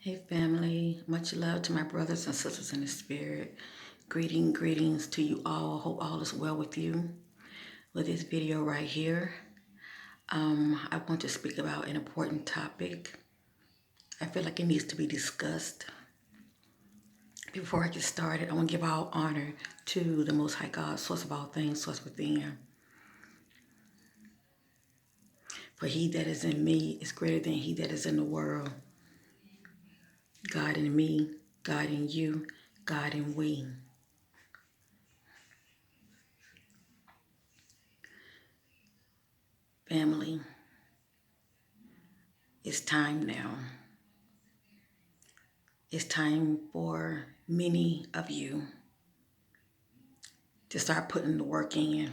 Hey family, much love to my brothers and sisters in the spirit. Greetings to you all. Hope all is well with you. With this video right here, I want to speak about an important topic. I feel like it needs to be discussed. Before I get started, I want to give all honor to the Most High God, source of all things, source within. For he that is in me is greater than he that is in the world. God in me, God in you, God in we. Family, it's time now. It's time for many of you to start putting the work in.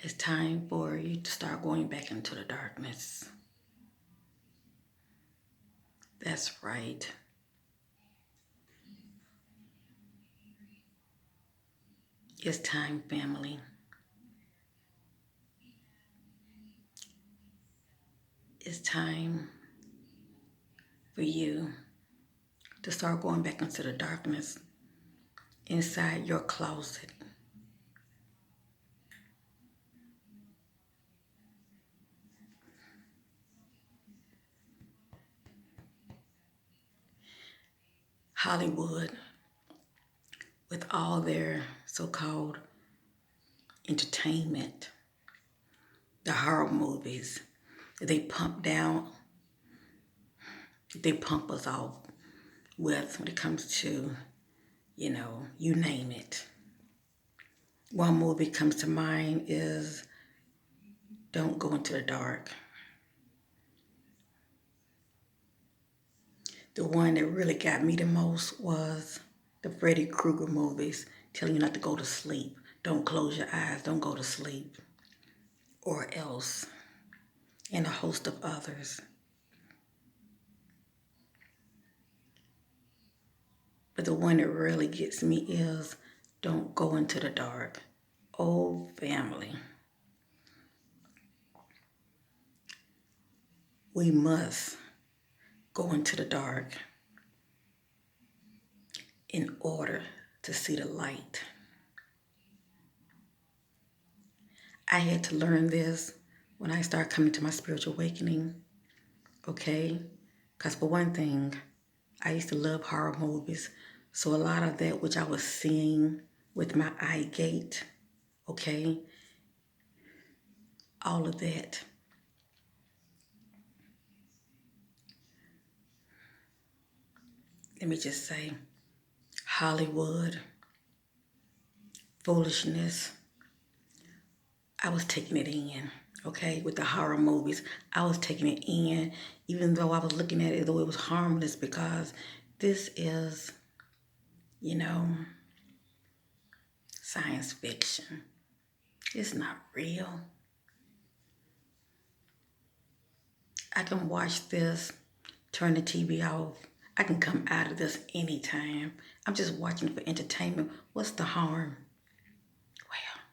It's time for you to start going back into the darkness. That's right. It's time, family. It's time for you to start going back into the darkness inside your closet. Hollywood, with all their so-called entertainment, the horror movies, they pump us off with when it comes to, you name it. One movie comes to mind is Don't Go Into the Dark. The one that really got me the most was the Freddy Krueger movies, telling you not to go to sleep. Don't close your eyes, don't go to sleep. Or else. And a host of others. But the one that really gets me is Don't Go Into the Dark. Oh, family. We must go into the dark in order to see the light. I had to learn this when I started coming to my spiritual awakening, okay? Because for one thing, I used to love horror movies. So a lot of that which I was seeing with my eye gate, okay? All of that. Let me just say, Hollywood, foolishness, I was taking it in, okay? With the horror movies, I was taking it in, even though I was looking at it as though it was harmless, because this is, science fiction. It's not real. I can watch this, turn the TV off. I can come out of this anytime. I'm just watching for entertainment. What's the harm? Well,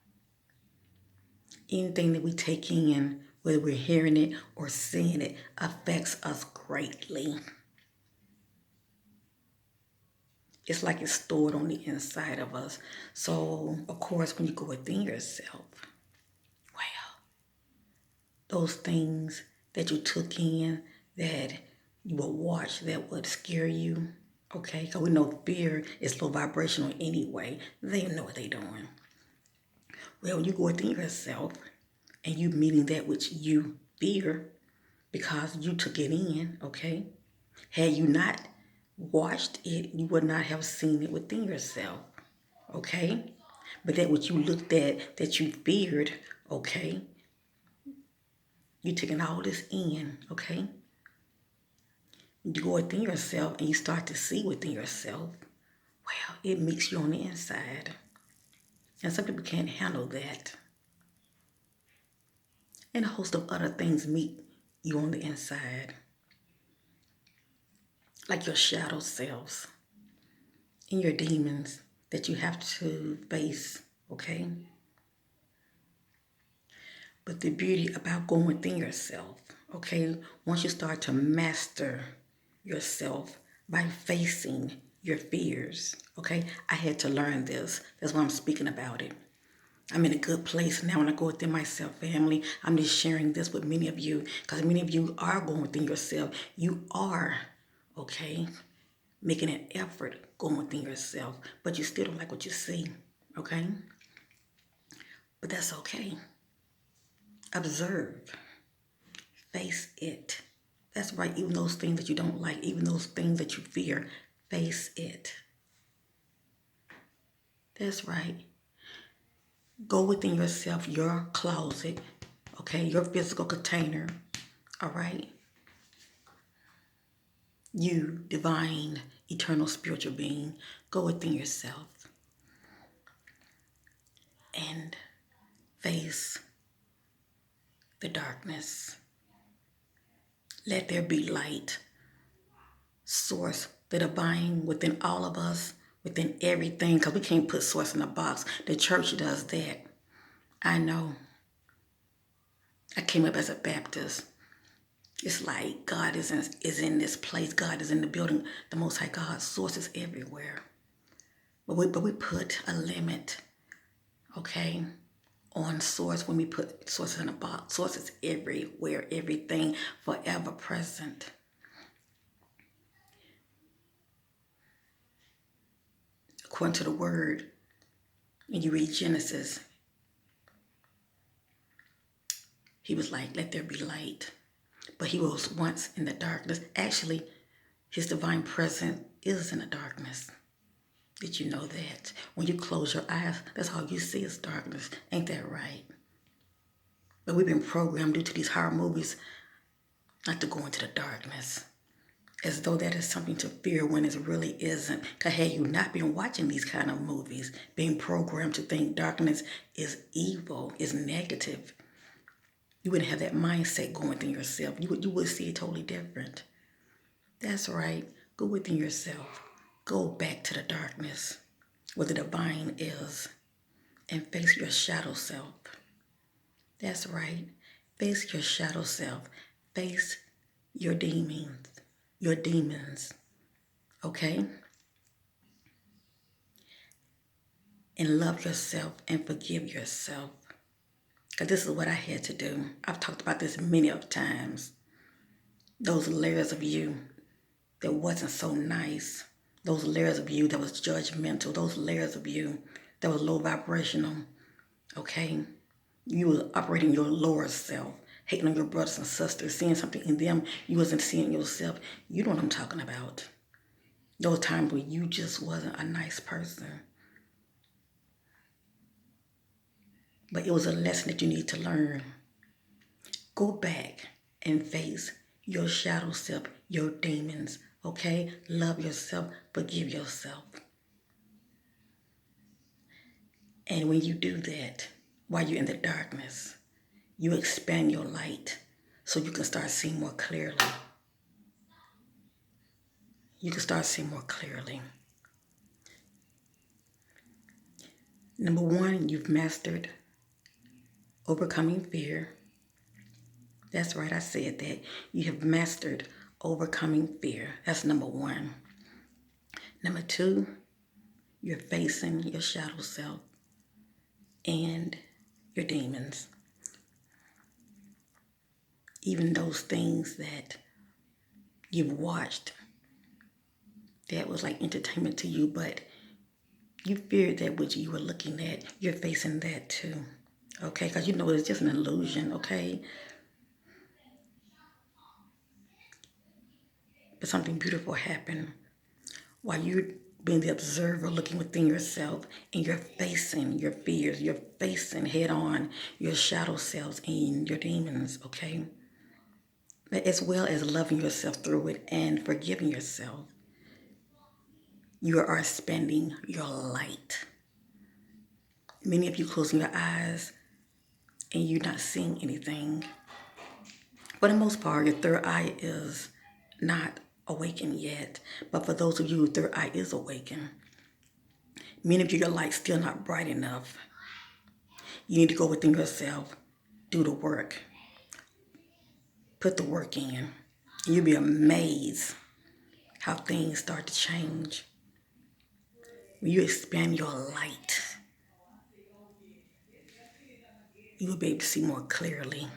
anything that we take in, whether we're hearing it or seeing it, affects us greatly. It's like it's stored on the inside of us. So, of course, when you go within yourself, well, those things that you took in, that you will watch, that would scare you, okay? Because we know fear is low vibrational anyway. They know what they're doing. Well, when you go within yourself and you meeting that which you fear because you took it in, okay? Had you not watched it, you would not have seen it within yourself, okay? But that which you looked at, that you feared, okay? You taking all this in, okay? You go within yourself and you start to see within yourself, well, it meets you on the inside. And some people can't handle that. And a host of other things meet you on the inside. Like your shadow selves and your demons that you have to face, okay? But the beauty about going within yourself, okay, once you start to master yourself by facing your fears. Okay, I had to learn this. That's why I'm speaking about it. I'm in a good place now when I go within myself, family. I'm just sharing this with many of you because many of you are going within yourself. You are, okay, making an effort going within yourself, but you still don't like what you see, okay? But that's okay. Observe. Face it. That's right. Even those things that you don't like, even those things that you fear, face it. That's right. Go within yourself, your closet, okay, your physical container, all right? You, divine, eternal, spiritual being, go within yourself and face the darkness. Let there be light. Source, the divine within all of us, within everything, because we can't put source in a box. The church does that. I know. I came up as a Baptist. It's like God is in this place. God is in the building. The Most High God, source is everywhere. But we put a limit, okay, on source when we put sources in a box. Source is everywhere, everything, forever present. According to the word, when you read Genesis, he was like, let there be light. But he was once in the darkness. Actually, his divine presence is in the darkness. Did you know that? When you close your eyes, that's all you see is darkness. Ain't that right? But we've been programmed due to these horror movies not to go into the darkness. As though that is something to fear when it really isn't. Because had you not been watching these kind of movies, being programmed to think darkness is evil, is negative, you wouldn't have that mindset going within yourself. You would see it totally different. That's right. Go within yourself. Go back to the darkness where the divine is and face your shadow self. That's right. Face your shadow self. Face your demons. Your demons. Okay? And love yourself and forgive yourself. Because this is what I had to do. I've talked about this many of times. Those layers of you that wasn't so nice. Those layers of you that was judgmental. Those layers of you that was low vibrational. Okay? You were operating your lower self. Hating on your brothers and sisters. Seeing something in them you wasn't seeing yourself. You know what I'm talking about. Those times where you just wasn't a nice person. But it was a lesson that you need to learn. Go back and face your shadow self, your demons, okay? Love yourself, forgive yourself. And when you do that, while you're in the darkness, you expand your light so you can start seeing more clearly. You can start seeing more clearly. Number one, you've mastered overcoming fear. That's right, I said that. You have mastered overcoming fear. That's number one. Number two, you're facing your shadow self and your demons. Even those things that you've watched that was like entertainment to you, but you feared that which you were looking at, you're facing that too. Okay, because you know it's just an illusion, okay? But something beautiful happened while you're being the observer, looking within yourself, and you're facing your fears, you're facing head on your shadow selves and your demons, okay? But as well as loving yourself through it and forgiving yourself, you are spending your light. Many of you closing your eyes and you're not seeing anything. For the most part, your third eye is not awakened yet. But for those of you whose third eye is awakened, many of you, your light's still not bright enough. You need to go within yourself, do the work, put the work in, and you'll be amazed how things start to change. When you expand your light, you will be able to see more clearly,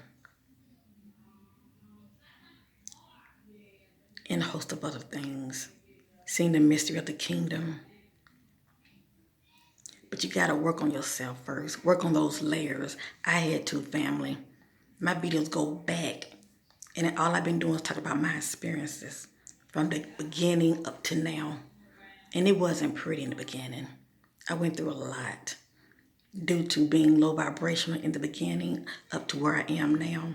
and a host of other things. Seeing the mystery of the kingdom. But you got to work on yourself first. Work on those layers. I had to, family. My videos go back, and all I've been doing is talk about my experiences from the beginning up to now. And it wasn't pretty in the beginning. I went through a lot due to being low vibrational in the beginning up to where I am now.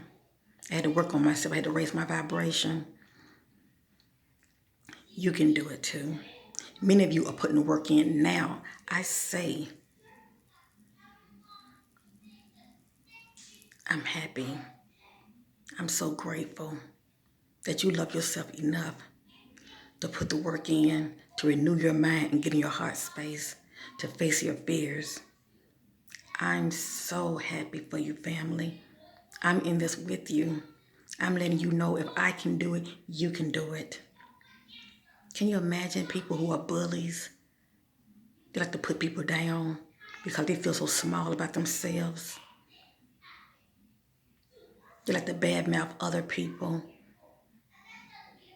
I had to work on myself. I had to raise my vibration. You can do it too. Many of you are putting the work in now. I say, I'm happy. I'm so grateful that you love yourself enough to put the work in, to renew your mind and get in your heart space, to face your fears. I'm so happy for you, family. I'm in this with you. I'm letting you know if I can do it, you can do it. Can you imagine people who are bullies? They like to put people down because they feel so small about themselves. They like to badmouth other people.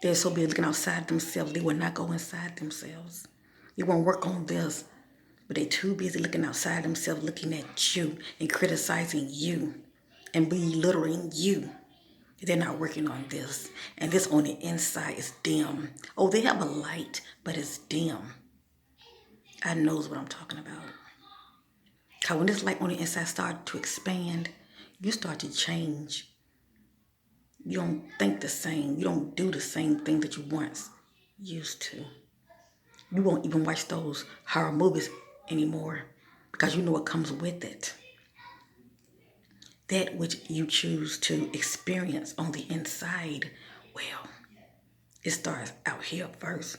They're so busy looking outside themselves, they will not go inside themselves. They won't work on this, but they're too busy looking outside themselves, looking at you and criticizing you and belittling you. They're not working on this. And this on the inside is dim. Oh, they have a light, but it's dim. I knows what I'm talking about. Because when this light on the inside starts to expand, you start to change. You don't think the same. You don't do the same thing that you once used to. You won't even watch those horror movies anymore because you know what comes with it. That which you choose to experience on the inside, well, it starts out here first.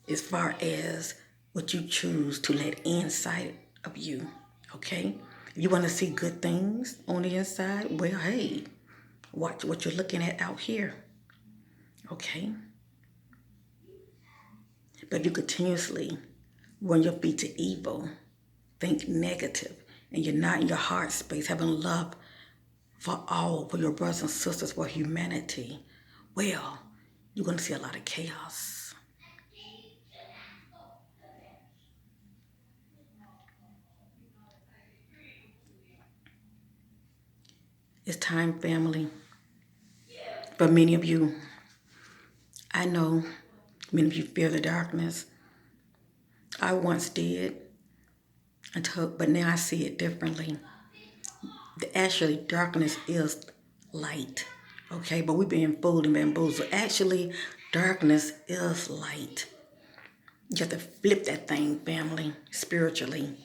As far as what you choose to let inside of you, okay? If you want to see good things on the inside, well, hey, watch what you're looking at out here, okay? But if you continuously run your feet to evil, think negative, and you're not in your heart space, having love for all, for your brothers and sisters, for humanity, well, you're going to see a lot of chaos. It's time, family. For many of you, I know many of you fear the darkness. I once did, but now I see it differently. Actually, darkness is light, okay? But we're being fooled and bamboozled. Actually, darkness is light. You have to flip that thing, family, spiritually.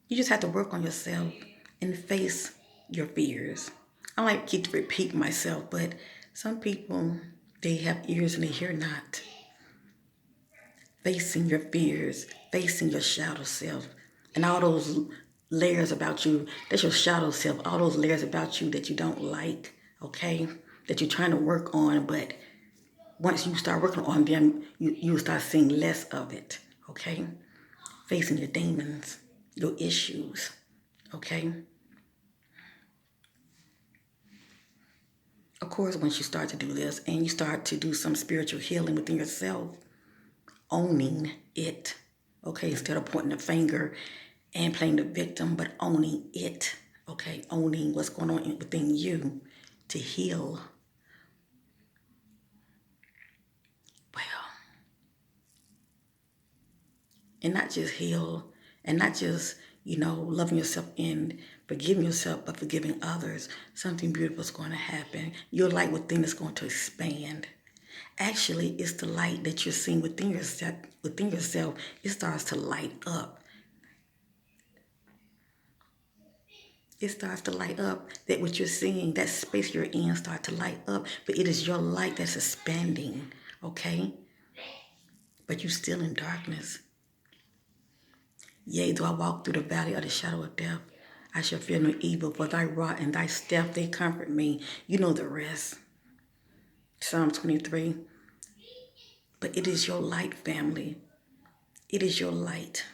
You just have to work on yourself and face your fears. I like to keep repeating myself, but some people, they have ears and they hear not. Facing your fears, facing your shadow self, and all those layers about you, that's your shadow self, all those layers about you that you don't like, okay, that you're trying to work on, but once you start working on them, you start seeing less of it, okay? Facing your demons, your issues, okay? Of course, once you start to do this and you start to do some spiritual healing within yourself, owning it, okay, instead of pointing the finger and playing the victim, but owning it, okay, owning what's going on within you to heal. Well, and not just heal, and not just, loving yourself and forgiving yourself, but forgiving others. Something beautiful is going to happen. Your light within is going to expand. Actually, it's the light that you're seeing within yourself. It starts to light up. It starts to light up. That what you're seeing, that space you're in, start to light up. But it is your light that's expanding, okay? But you're still in darkness. Yea, though I walk through the valley of the shadow of death, I shall fear no evil, for thy rod and thy staff, they comfort me. You know the rest. Psalm 23. But it is your light, family. It is your light.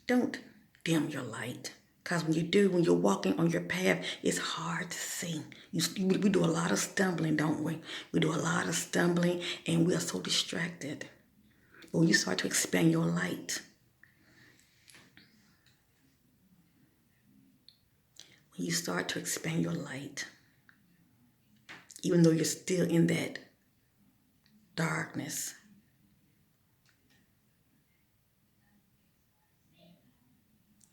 Don't dim your light. Because when you do, when you're walking on your path, it's hard to see. We do a lot of stumbling, don't we? We do a lot of stumbling and we are so distracted. But when you start to expand your light, when you start to expand your light, even though you're still in that darkness,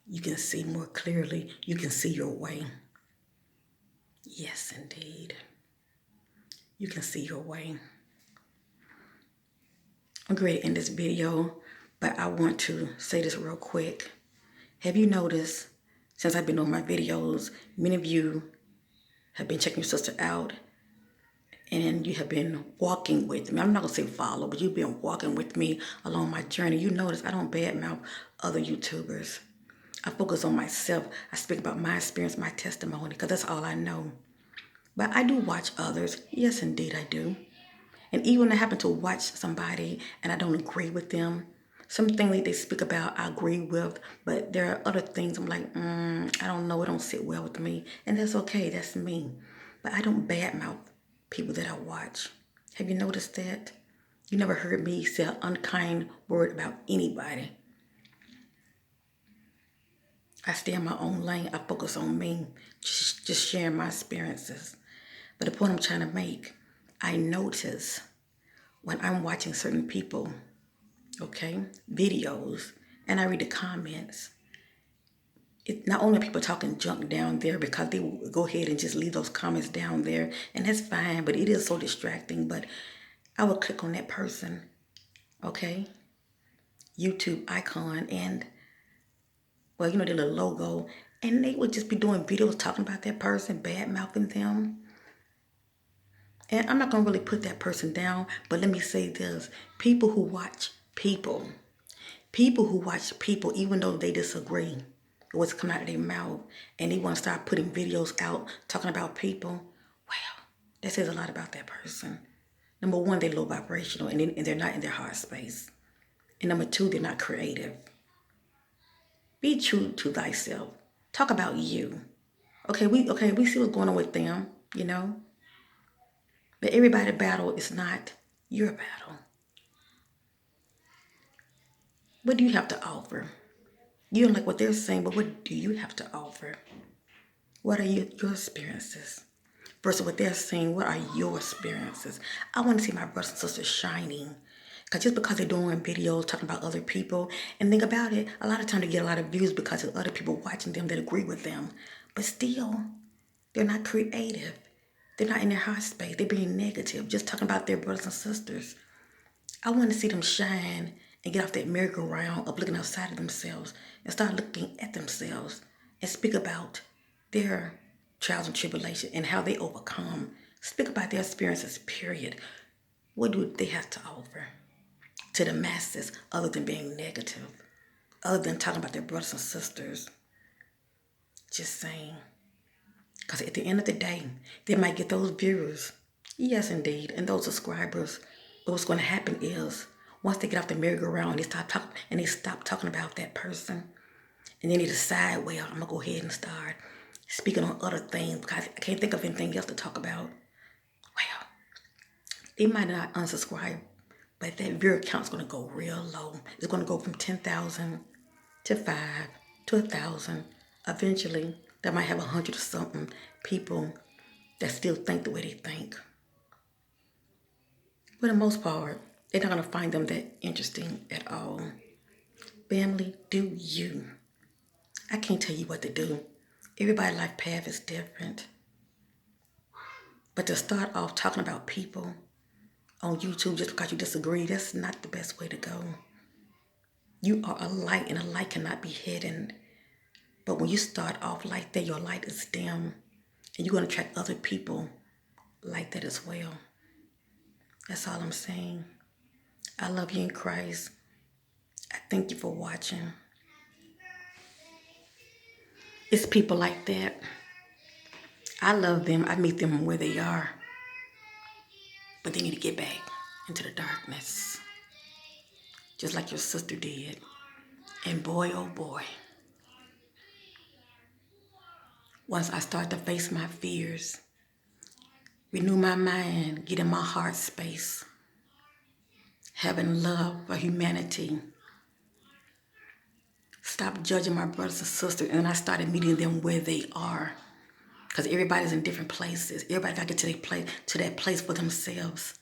you can see more clearly. You can see your way. Yes, indeed. You can see your way. I'm going to end this video, but I want to say this real quick. Have you noticed, since I've been doing my videos, many of you have been checking your sister out and you have been walking with me. I'm not going to say follow, but you've been walking with me along my journey. You notice I don't badmouth other YouTubers. I focus on myself. I speak about my experience, my testimony, because that's all I know. But I do watch others. Yes, indeed, I do. And even when I happen to watch somebody and I don't agree with them, some things that they speak about I agree with, but there are other things I'm like, I don't know, it don't sit well with me. And that's okay, that's me. But I don't badmouth people that I watch. Have you noticed that? You never heard me say an unkind word about anybody. I stay in my own lane. I focus on me, just sharing my experiences. But the point I'm trying to make, I notice when I'm watching certain people, okay, videos, and I read the comments, not only are people talking junk down there because they will go ahead and just leave those comments down there, and that's fine, but it is so distracting. But I will click on that person, okay, YouTube icon, and, well, you know, their little logo, and they would just be doing videos talking about that person, bad-mouthing them. And I'm not going to really put that person down, but let me say this. People who watch people, even though they disagree with what's coming out of their mouth, and they want to start putting videos out talking about people, well, that says a lot about that person. Number one, they're low vibrational, and they're not in their heart space. And number two, they're not creative. Be true to thyself. Talk about you. Okay, we see what's going on with them, you know. But everybody's battle is not your battle. What do you have to offer? You don't like what they're saying, but what do you have to offer? What are your experiences? Versus what they're saying, what are your experiences? I want to see my brothers and sisters shining. Because just because they're doing videos talking about other people, and think about it, a lot of times they get a lot of views because of other people watching them that agree with them. But still, they're not creative. They're not in their heart space. They're being negative, just talking about their brothers and sisters. I want to see them shine and get off that merry-go-round of looking outside of themselves and start looking at themselves and speak about their trials and tribulations and how they overcome. Speak about their experiences, period. What do they have to offer to the masses other than being negative, other than talking about their brothers and sisters? Just saying. Because at the end of the day, they might get those viewers. Yes, indeed. And those subscribers. But what's going to happen is, once they get off the merry-go-round, they stop talking about that person, and then they decide, well, I'm going to go ahead and start speaking on other things because I can't think of anything else to talk about. Well, they might not unsubscribe, but that viewer count's going to go real low. It's going to go from 10,000 to 5 to 1,000. Eventually, they might have 100 or something people that still think the way they think. For the most part, they're not going to find them that interesting at all. Family, do you. I can't tell you what to do. Everybody's life path is different. But to start off talking about people on YouTube just because you disagree, that's not the best way to go. You are a light, and a light cannot be hidden. But when you start off like that, your light is dim, and you're going to attract other people like that as well. That's all I'm saying. I love you in Christ. I thank you for watching. It's people like that. I love them. I meet them where they are. But they need to get back into the darkness, just like your sister did. And boy, oh boy, once I start to face my fears, renew my mind, get in my heart space, having love for humanity, stop judging my brothers and sisters, and I started meeting them where they are. Because everybody's in different places. Everybody got to get to that place for themselves.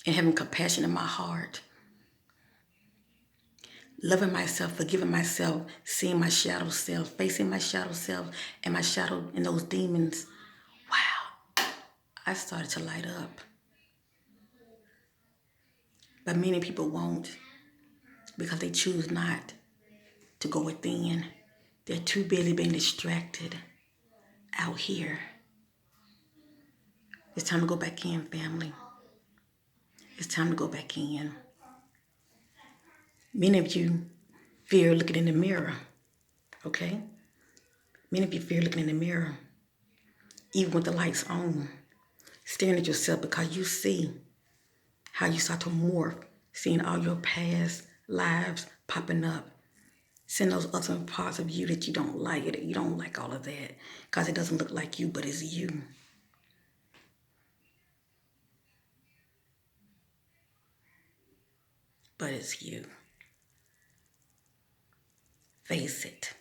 And having compassion in my heart. Loving myself, forgiving myself, seeing my shadow self, facing my shadow self and my shadow and those demons. Wow, I started to light up. But many people won't because they choose not to go within. They're too busy being distracted out here. It's time to go back in, family. It's time to go back in. Many of you fear looking in the mirror, okay? Many of you fear looking in the mirror, even with the lights on, staring at yourself because you see how you start to morph, seeing all your past lives popping up, seeing those other parts of you that you don't like, you don't like all of that because it doesn't look like you, but it's you. But it's you. Face it.